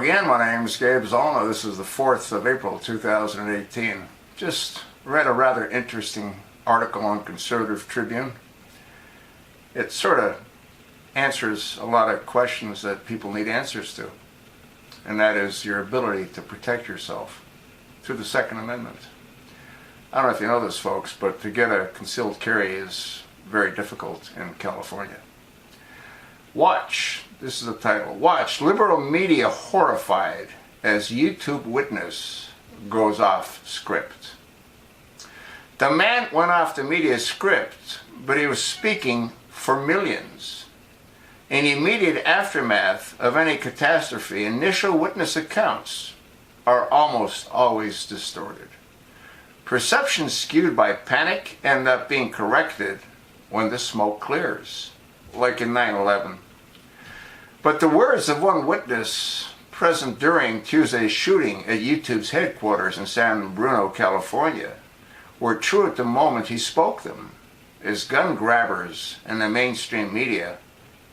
again, my name is Gabe Zolna. This is the 4th of April 2018. Just read a rather interesting article on Conservative Tribune. It sort of answers a lot of questions that people need answers to, and that is your ability to protect yourself through the Second Amendment. I don't know if you know this, folks, but to get a concealed carry is very difficult in California. Watch, this is the title, watch liberal media horrified as YouTube witness goes off script. The man went off the media script, but he was speaking for millions. In the immediate aftermath of any catastrophe, initial witness accounts are almost always distorted. Perceptions skewed by panic end up being corrected when the smoke clears, like in 9/11. But the words of one witness present during Tuesday's shooting at YouTube's headquarters in San Bruno, California, were true at the moment he spoke them, as gun grabbers and the mainstream media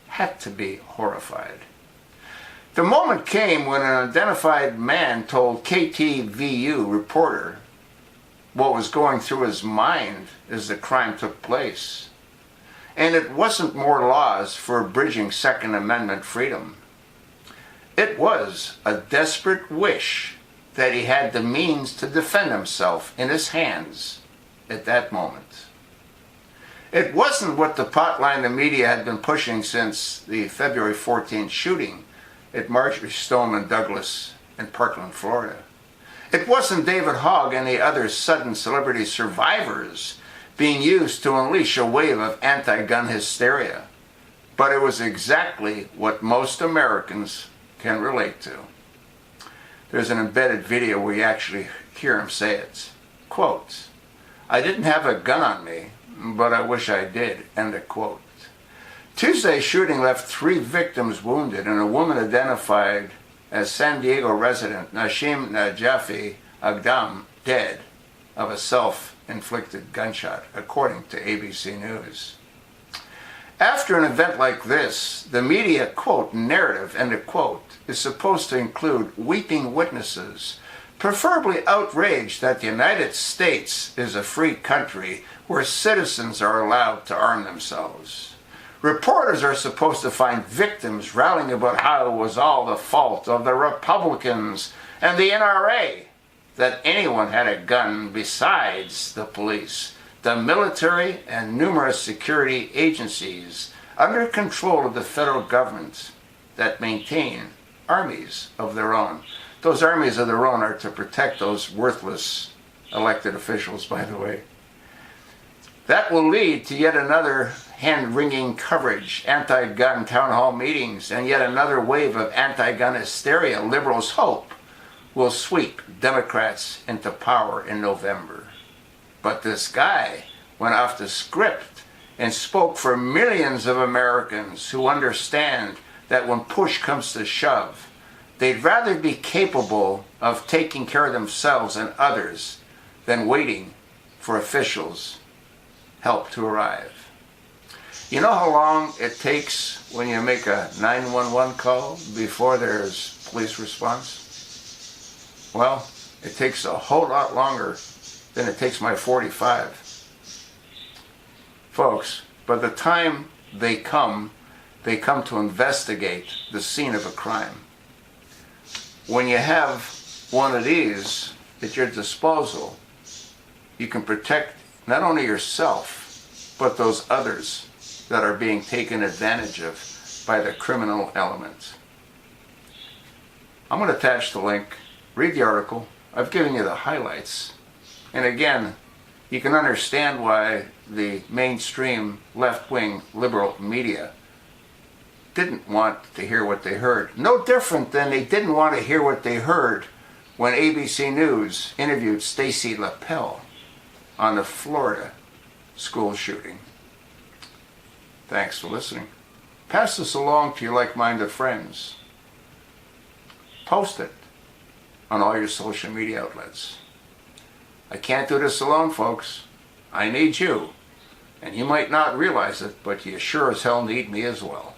had to be horrified. The moment came when an identified man told KTVU reporter what was going through his mind as the crime took place. And it wasn't more laws for abridging Second Amendment freedom. It was a desperate wish that he had the means to defend himself in his hands at that moment. It wasn't what the potline the media had been pushing since the February 14th shooting at Marjorie Stoneman Douglas in Parkland, Florida. It wasn't David Hogg and the other sudden celebrity survivors being used to unleash a wave of anti-gun hysteria, but it was exactly what most Americans can relate to. There's an embedded video where you actually hear him say it. Quote, "I didn't have a gun on me, but I wish I did," end of quote. Tuesday's shooting left 3 victims wounded and a woman identified as San Diego resident Nashim Najafi Agdam dead of a self-inflicted gunshot, according to ABC News. After an event like this, the media, quote, narrative, end of quote, is supposed to include weeping witnesses, preferably outraged that the United States is a free country where citizens are allowed to arm themselves. Reporters are supposed to find victims rallying about how it was all the fault of the Republicans and the NRA that anyone had a gun besides the police, the military, and numerous security agencies under control of the federal government that maintain armies of their own. Those armies of their own are to protect those worthless elected officials, by the way. That will lead to yet another hand-wringing coverage, anti-gun town hall meetings, and yet another wave of anti-gun hysteria liberals hope will sweep Democrats into power in November. But this guy went off the script and spoke for millions of Americans who understand that when push comes to shove, they'd rather be capable of taking care of themselves and others than waiting for officials' help to arrive. You know how long it takes when you make a 911 call before there's police response? Well, it takes a whole lot longer than it takes my 45. Folks, by the time they come to investigate the scene of a crime. When you have one of these at your disposal, you can protect not only yourself, but those others that are being taken advantage of by the criminal element. I'm going to attach the link. Read the article. I've given you the highlights. And again, you can understand why the mainstream left-wing liberal media didn't want to hear what they heard. No different than they didn't want to hear what they heard when ABC News interviewed Stacey LaPelle on the Florida school shooting. Thanks for listening. Pass this along to your like-minded friends. Post it on all your social media outlets. I can't do this alone, folks. I need you. And you might not realize it, but you sure as hell need me as well.